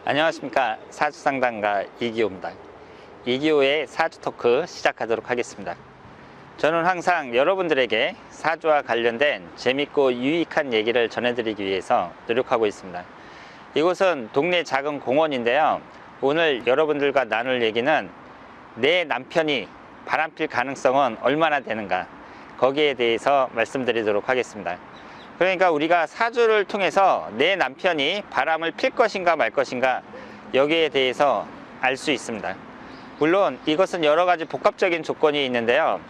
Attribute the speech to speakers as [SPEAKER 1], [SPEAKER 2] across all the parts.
[SPEAKER 1] 안녕하십니까. 사주상담가 이기호입니다. 이기호의 사주 토크 시작하도록 하겠습니다. 저는 항상 여러분들에게 사주와 관련된 재밌고 유익한 얘기를 전해드리기 위해서 노력하고 있습니다. 이곳은 동네 작은 공원인데요. 오늘 여러분들과 나눌 얘기는 내 남편이 바람필 가능성은 얼마나 되는가, 거기에 대해서 말씀드리도록 하겠습니다. 그러니까 우리가 사주를 통해서 내 남편이 바람을 필 것인가 말 것인가, 여기에 대해서 알 수 있습니다. 물론 이것은 여러 가지 복합적인 조건이 있는데요.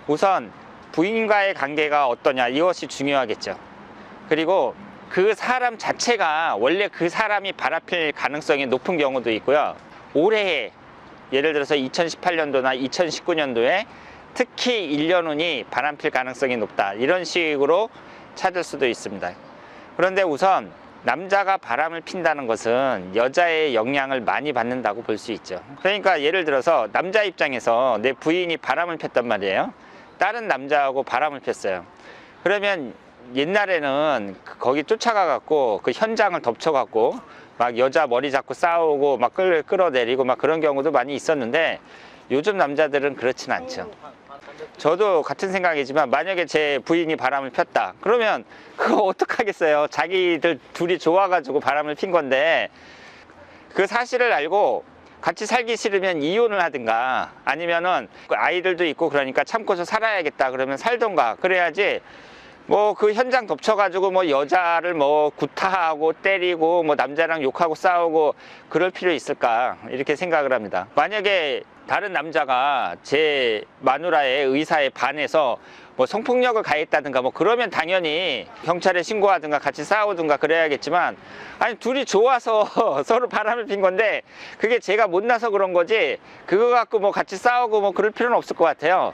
[SPEAKER 1] 우선 부인과의 관계가 어떠냐, 이것이 중요하겠죠. 그리고 그 사람 자체가 원래 그 사람이 바람필 가능성이 높은 경우도 있고요. 올해 예를 들어서 2018년도나 2019년도에 특히 1년운이 바람필 가능성이 높다, 이런 식으로 찾을 수도 있습니다. 그런데 우선 남자가 바람을 핀다는 것은 여자의 영향을 많이 받는다고 볼 수 있죠. 그러니까 예를 들어서 남자 입장에서 내 부인이 바람을 폈단 말이에요. 다른 남자하고 바람을 폈어요. 그러면 옛날에는 거기 쫓아가 갖고 그 현장을 덮쳐 갖고 막 여자 머리 잡고 싸우고 막 끌어내리고 막 그런 경우도 많이 있었는데, 요즘 남자들은 그렇진 않죠. 저도 같은 생각이지만 만약에 제 부인이 바람을 폈다 그러면 그거 어떡하겠어요. 자기들 둘이 좋아가지고 바람을 핀 건데, 그 사실을 알고 같이 살기 싫으면 이혼을 하든가, 아니면은 아이들도 있고 그러니까 참고서 살아야겠다 그러면 살던가 그래야지, 뭐 그 현장 덮쳐가지고 뭐 여자를 뭐 구타하고 때리고 뭐 남자랑 욕하고 싸우고 그럴 필요 있을까, 이렇게 생각을 합니다. 만약에 다른 남자가 제 마누라의 의사에 반해서 뭐 성폭력을 가했다든가 뭐 그러면 당연히 경찰에 신고하든가 같이 싸우든가 그래야겠지만, 아니 둘이 좋아서 서로 바람을 핀 건데 그게 제가 못나서 그런 거지, 그거 갖고 뭐 같이 싸우고 뭐 그럴 필요는 없을 것 같아요.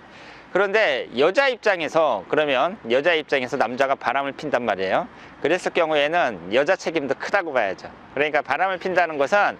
[SPEAKER 1] 그런데 여자 입장에서, 그러면 여자 입장에서 남자가 바람을 핀단 말이에요. 그랬을 경우에는 여자 책임도 크다고 봐야죠. 그러니까 바람을 핀다는 것은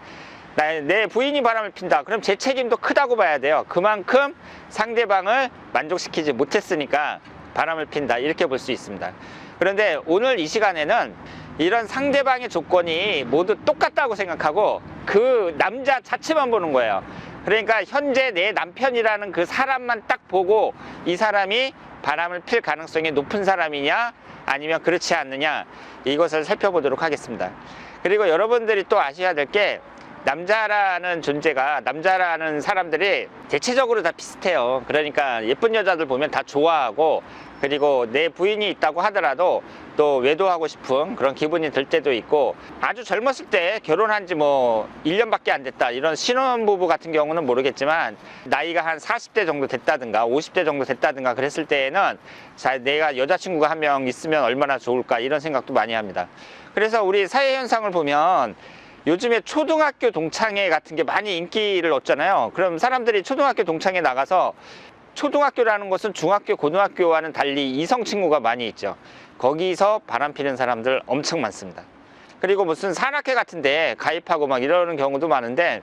[SPEAKER 1] 내 부인이 바람을 핀다 그럼 제 책임도 크다고 봐야 돼요. 그만큼 상대방을 만족시키지 못했으니까 바람을 핀다, 이렇게 볼 수 있습니다. 그런데 오늘 이 시간에는 이런 상대방의 조건이 모두 똑같다고 생각하고 그 남자 자체만 보는 거예요. 그러니까 현재 내 남편이라는 그 사람만 딱 보고 이 사람이 바람을 필 가능성이 높은 사람이냐 아니면 그렇지 않느냐, 이것을 살펴보도록 하겠습니다. 그리고 여러분들이 또 아셔야 될 게, 남자라는 존재가, 남자라는 사람들이 대체적으로 다 비슷해요. 그러니까 예쁜 여자들 보면 다 좋아하고, 그리고 내 부인이 있다고 하더라도 또 외도하고 싶은 그런 기분이 들 때도 있고, 아주 젊었을 때 결혼한 지 뭐 1년밖에 안 됐다 이런 신혼부부 같은 경우는 모르겠지만, 나이가 한 40대 정도 됐다든가 50대 정도 됐다든가 그랬을 때에는 내가 여자친구가 한 명 있으면 얼마나 좋을까, 이런 생각도 많이 합니다. 그래서 우리 사회 현상을 보면 요즘에 초등학교 동창회 같은 게 많이 인기를 얻잖아요. 그럼 사람들이 초등학교 동창회 나가서, 초등학교라는 것은 중학교, 고등학교와는 달리 이성 친구가 많이 있죠. 거기서 바람 피는 사람들 엄청 많습니다. 그리고 무슨 산악회 같은데 가입하고 막 이러는 경우도 많은데,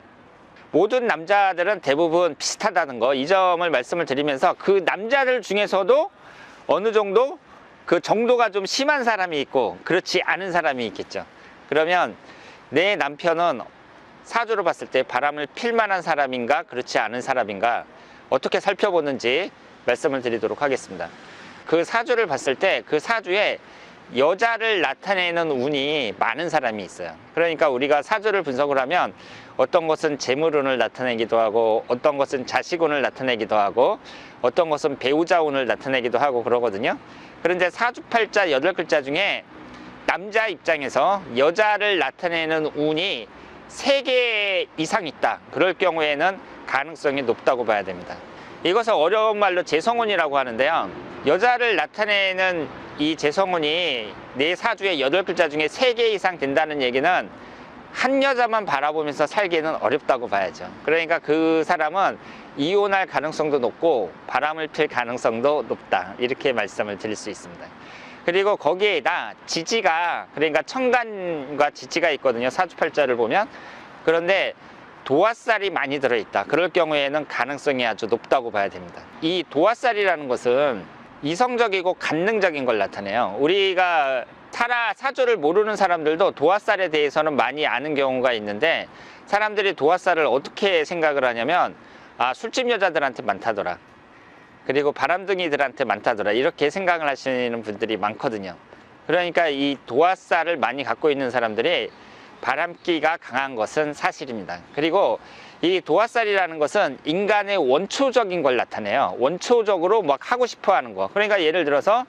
[SPEAKER 1] 모든 남자들은 대부분 비슷하다는 거, 이 점을 말씀을 드리면서, 그 남자들 중에서도 어느 정도 그 정도가 좀 심한 사람이 있고 그렇지 않은 사람이 있겠죠. 그러면 내 남편은 사주로 봤을 때 바람을 필 만한 사람인가 그렇지 않은 사람인가, 어떻게 살펴보는지 말씀을 드리도록 하겠습니다. 그 사주를 봤을 때 그 사주에 여자를 나타내는 운이 많은 사람이 있어요. 그러니까 우리가 사주를 분석을 하면 어떤 것은 재물운을 나타내기도 하고, 어떤 것은 자식운을 나타내기도 하고, 어떤 것은 배우자운을 나타내기도 하고 그러거든요. 그런데 사주팔자 8글자 중에 남자 입장에서 여자를 나타내는 운이 3개 이상 있다, 그럴 경우에는 가능성이 높다고 봐야 됩니다. 이것을 어려운 말로 재성운이라고 하는데요. 여자를 나타내는 이 재성운이 내 사주의 8글자 중에 3개 이상 된다는 얘기는 한 여자만 바라보면서 살기는 어렵다고 봐야죠. 그러니까 그 사람은 이혼할 가능성도 높고 바람을 필 가능성도 높다, 이렇게 말씀을 드릴 수 있습니다. 그리고 거기에다 지지가, 그러니까 천간과 지지가 있거든요, 사주팔자를 보면. 그런데 도화살이 많이 들어있다, 그럴 경우에는 가능성이 아주 높다고 봐야 됩니다. 이 도화살이라는 것은 이성적이고 관능적인 걸 나타내요. 우리가 사주를 모르는 사람들도 도화살에 대해서는 많이 아는 경우가 있는데, 사람들이 도화살을 어떻게 생각을 하냐면, 아, 술집 여자들한테 많다더라, 그리고 바람둥이들한테 많다더라, 이렇게 생각을 하시는 분들이 많거든요. 그러니까 이 도화살을 많이 갖고 있는 사람들이 바람기가 강한 것은 사실입니다. 그리고 이 도화살이라는 것은 인간의 원초적인 걸 나타내요. 원초적으로 막 하고 싶어 하는 거. 그러니까 예를 들어서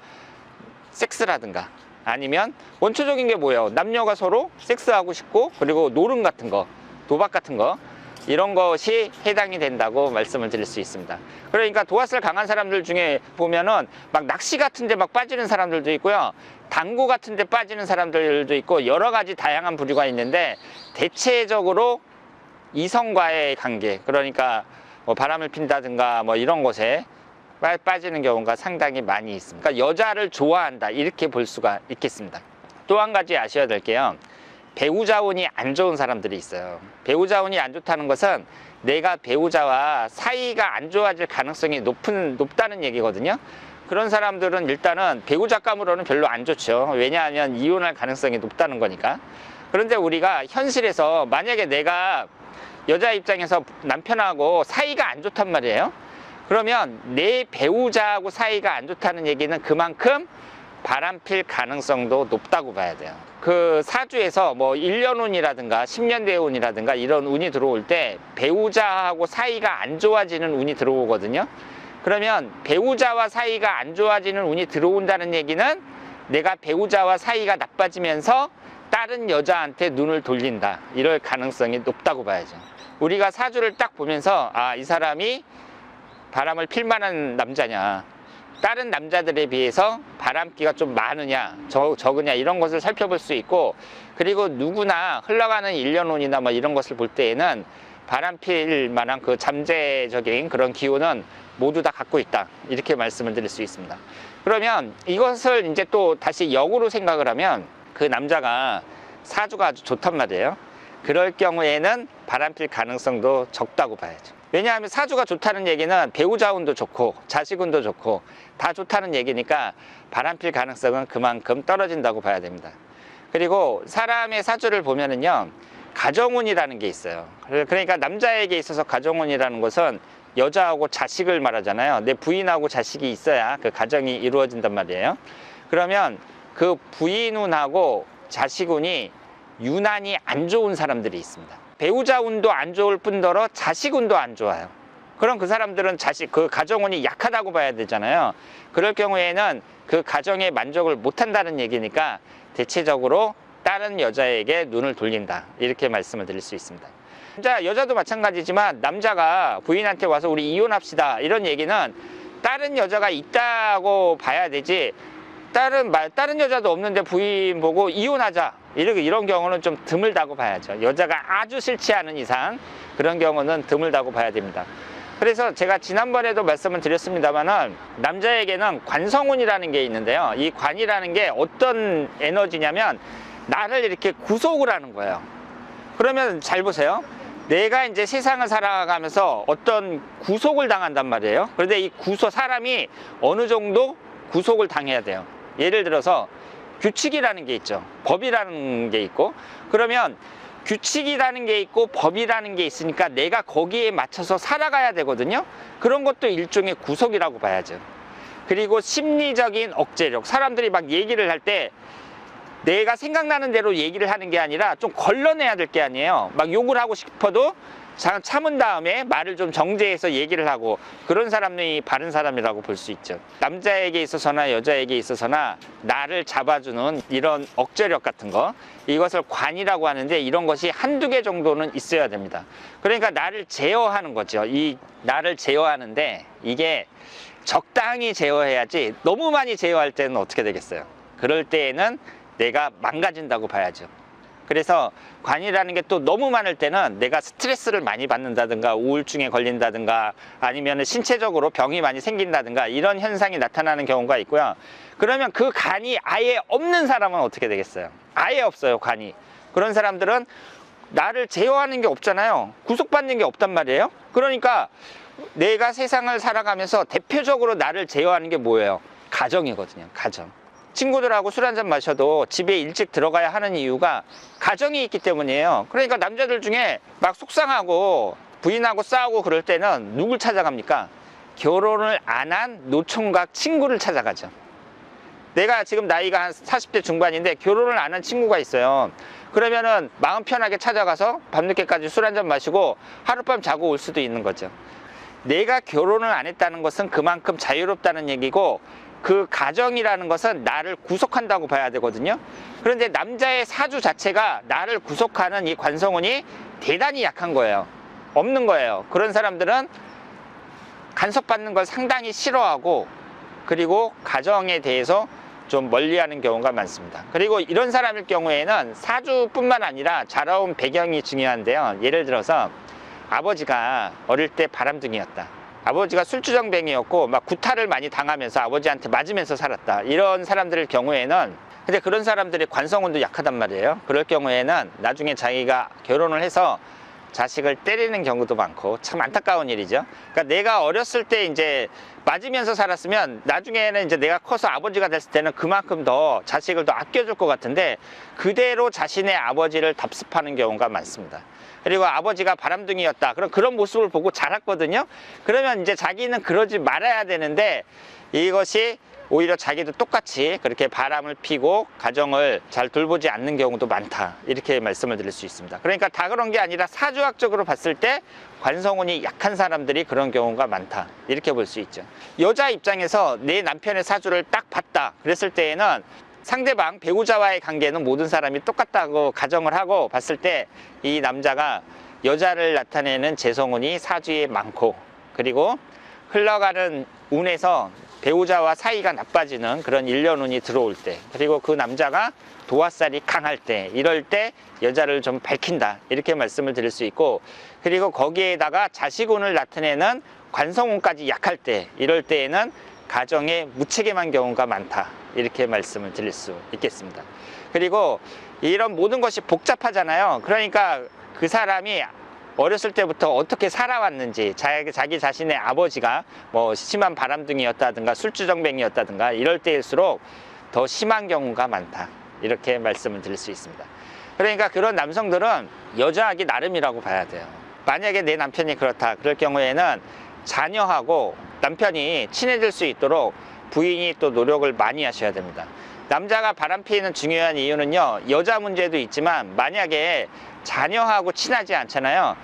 [SPEAKER 1] 섹스라든가, 아니면 원초적인 게 뭐예요? 남녀가 서로 섹스하고 싶고, 그리고 노름 같은 거, 도박 같은 거, 이런 것이 해당이 된다고 말씀을 드릴 수 있습니다. 그러니까 도화살 강한 사람들 중에 보면은 막 낚시 같은 데 막 빠지는 사람들도 있고요, 당구 같은 데 빠지는 사람들도 있고, 여러 가지 다양한 부류가 있는데, 대체적으로 이성과의 관계, 그러니까 뭐 바람을 핀다든가 뭐 이런 곳에 빠지는 경우가 상당히 많이 있습니다. 그러니까 여자를 좋아한다, 이렇게 볼 수가 있겠습니다. 또 한 가지 아셔야 될 게요, 배우자 운이 안 좋은 사람들이 있어요. 배우자 운이 안 좋다는 것은 내가 배우자와 사이가 안 좋아질 가능성이 높다는 얘기거든요. 그런 사람들은 일단은 배우자감으로는 별로 안 좋죠. 왜냐하면 이혼할 가능성이 높다는 거니까. 그런데 우리가 현실에서 만약에 내가 여자 입장에서 남편하고 사이가 안 좋단 말이에요. 그러면 내 배우자하고 사이가 안 좋다는 얘기는 그만큼 바람필 가능성도 높다고 봐야 돼요. 그 사주에서 뭐 1년 운이라든가 10년 대 운이라든가 이런 운이 들어올 때 배우자하고 사이가 안 좋아지는 운이 들어오거든요. 그러면 배우자와 사이가 안 좋아지는 운이 들어온다는 얘기는 내가 배우자와 사이가 나빠지면서 다른 여자한테 눈을 돌린다, 이럴 가능성이 높다고 봐야죠. 우리가 사주를 딱 보면서, 아, 이 사람이 바람을 필 만한 남자냐, 다른 남자들에 비해서 바람기가 좀 많으냐 적으냐, 이런 것을 살펴볼 수 있고, 그리고 누구나 흘러가는 1년운이나 뭐 이런 것을 볼 때에는 바람필 만한 그 잠재적인 그런 기운은 모두 다 갖고 있다, 이렇게 말씀을 드릴 수 있습니다. 그러면 이것을 이제 또 다시 역으로 생각을 하면, 그 남자가 사주가 아주 좋단 말이에요. 그럴 경우에는 바람필 가능성도 적다고 봐야죠. 왜냐하면 사주가 좋다는 얘기는 배우자 운도 좋고 자식 운도 좋고 다 좋다는 얘기니까 바람필 가능성은 그만큼 떨어진다고 봐야 됩니다. 그리고 사람의 사주를 보면은요, 가정운이라는 게 있어요. 그러니까 남자에게 있어서 가정운이라는 것은 여자하고 자식을 말하잖아요. 내 부인하고 자식이 있어야 그 가정이 이루어진단 말이에요. 그러면 그 부인운하고 자식운이 유난히 안 좋은 사람들이 있습니다. 배우자 운도 안 좋을 뿐더러 자식 운도 안 좋아요. 그럼 그 사람들은 그 가정운이 약하다고 봐야 되잖아요. 그럴 경우에는 그 가정에 만족을 못 한다는 얘기니까 대체적으로 다른 여자에게 눈을 돌린다, 이렇게 말씀을 드릴 수 있습니다. 여자도 마찬가지지만 남자가 부인한테 와서 우리 이혼합시다, 이런 얘기는 다른 여자가 있다고 봐야 되지, 다른 여자도 없는데 부인 보고 이혼하자, 이런 경우는 좀 드물다고 봐야죠. 여자가 아주 싫지 않은 이상 그런 경우는 드물다고 봐야 됩니다. 그래서 제가 지난번에도 말씀을 드렸습니다만은, 남자에게는 관성운이라는 게 있는데요, 이 관이라는 게 어떤 에너지냐면 나를 이렇게 구속을 하는 거예요. 그러면 잘 보세요. 내가 이제 세상을 살아가면서 어떤 구속을 당한단 말이에요. 그런데 이 사람이 어느 정도 구속을 당해야 돼요. 예를 들어서 규칙이라는 게 있죠. 법이라는 게 있고, 그러면 규칙이라는 게 있고 법이라는 게 있으니까 내가 거기에 맞춰서 살아가야 되거든요. 그런 것도 일종의 구속이라고 봐야죠. 그리고 심리적인 억제력, 사람들이 막 얘기를 할 때 내가 생각나는 대로 얘기를 하는 게 아니라 좀 걸러내야 될 게 아니에요. 막 욕을 하고 싶어도 참은 다음에 말을 좀 정제해서 얘기를 하고, 그런 사람이 바른 사람이라고 볼 수 있죠. 남자에게 있어서나 여자에게 있어서나 나를 잡아주는 이런 억제력 같은 거, 이것을 관이라고 하는데, 이런 것이 한두 개 정도는 있어야 됩니다. 그러니까 나를 제어하는 거죠. 이 나를 제어하는데 이게 적당히 제어해야지, 너무 많이 제어할 때는 어떻게 되겠어요? 그럴 때에는 내가 망가진다고 봐야죠. 그래서 관이라는 게 또 너무 많을 때는 내가 스트레스를 많이 받는다든가 우울증에 걸린다든가 아니면 신체적으로 병이 많이 생긴다든가 이런 현상이 나타나는 경우가 있고요. 그러면 그 관이 아예 없는 사람은 어떻게 되겠어요? 아예 없어요, 관이. 그런 사람들은 나를 제어하는 게 없잖아요. 구속받는 게 없단 말이에요. 그러니까 내가 세상을 살아가면서 대표적으로 나를 제어하는 게 뭐예요? 가정이거든요. 가정. 친구들하고 술 한잔 마셔도 집에 일찍 들어가야 하는 이유가 가정이 있기 때문이에요. 그러니까 남자들 중에 막 속상하고 부인하고 싸우고 그럴 때는 누굴 찾아갑니까? 결혼을 안 한 노총각 친구를 찾아가죠. 내가 지금 나이가 한 40대 중반인데 결혼을 안 한 친구가 있어요. 그러면은 마음 편하게 찾아가서 밤늦게까지 술 한잔 마시고 하룻밤 자고 올 수도 있는 거죠. 내가 결혼을 안 했다는 것은 그만큼 자유롭다는 얘기고, 그 가정이라는 것은 나를 구속한다고 봐야 되거든요. 그런데 남자의 사주 자체가 나를 구속하는 이 관성운이 대단히 약한 거예요. 없는 거예요. 그런 사람들은 간섭받는 걸 상당히 싫어하고, 그리고 가정에 대해서 좀 멀리하는 경우가 많습니다. 그리고 이런 사람일 경우에는 사주뿐만 아니라 자라온 배경이 중요한데요. 예를 들어서 아버지가 어릴 때 바람둥이였다. 아버지가 술주정뱅이였고 막 구타를 많이 당하면서 아버지한테 맞으면서 살았다. 이런 사람들의 경우에는, 근데 그런 사람들이 관성운도 약하단 말이에요. 그럴 경우에는 나중에 자기가 결혼을 해서 자식을 때리는 경우도 많고 참 안타까운 일이죠. 그러니까 내가 어렸을 때 이제 맞으면서 살았으면 나중에는 이제 내가 커서 아버지가 됐을 때는 그만큼 더 자식을 더 아껴줄 것 같은데, 그대로 자신의 아버지를 답습하는 경우가 많습니다. 그리고 아버지가 바람둥이였다. 그럼 그런 모습을 보고 자랐거든요. 그러면 이제 자기는 그러지 말아야 되는데, 이것이 오히려 자기도 똑같이 그렇게 바람을 피고 가정을 잘 돌보지 않는 경우도 많다, 이렇게 말씀을 드릴 수 있습니다. 그러니까 다 그런 게 아니라 사주학적으로 봤을 때 관성운이 약한 사람들이 그런 경우가 많다, 이렇게 볼 수 있죠. 여자 입장에서 내 남편의 사주를 딱 봤다 그랬을 때에는 상대방 배우자와의 관계는 모든 사람이 똑같다고 가정을 하고 봤을 때, 이 남자가 여자를 나타내는 재성운이 사주에 많고, 그리고 흘러가는 운에서 배우자와 사이가 나빠지는 그런 일련운이 들어올 때, 그리고 그 남자가 도화살이 강할 때, 이럴 때 여자를 좀 밝힌다, 이렇게 말씀을 드릴 수 있고, 그리고 거기에다가 자식운을 나타내는 관성운까지 약할 때, 이럴 때에는 가정에 무책임한 경우가 많다, 이렇게 말씀을 드릴 수 있겠습니다. 그리고 이런 모든 것이 복잡하잖아요. 그러니까 그 사람이 어렸을 때부터 어떻게 살아왔는지, 자기 자신의 아버지가 뭐 심한 바람둥이였다든가 술주정뱅이였다든가 이럴 때일수록 더 심한 경우가 많다, 이렇게 말씀을 드릴 수 있습니다. 그러니까 그런 남성들은 여자하기 나름이라고 봐야 돼요. 만약에 내 남편이 그렇다 그럴 경우에는 자녀하고 남편이 친해질 수 있도록 부인이 또 노력을 많이 하셔야 됩니다. 남자가 바람피는 중요한 이유는요, 여자 문제도 있지만 만약에 자녀하고 친하지 않잖아요.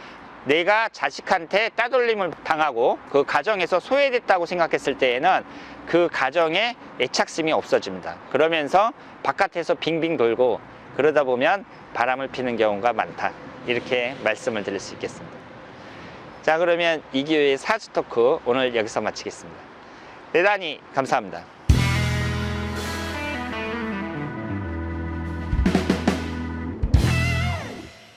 [SPEAKER 1] 내가 자식한테 따돌림을 당하고 그 가정에서 소외됐다고 생각했을 때에는 그 가정에 애착심이 없어집니다. 그러면서 바깥에서 빙빙 돌고 그러다 보면 바람을 피는 경우가 많다, 이렇게 말씀을 드릴 수 있겠습니다. 자, 그러면 이기호의 사주 토크 오늘 여기서 마치겠습니다. 대단히 감사합니다.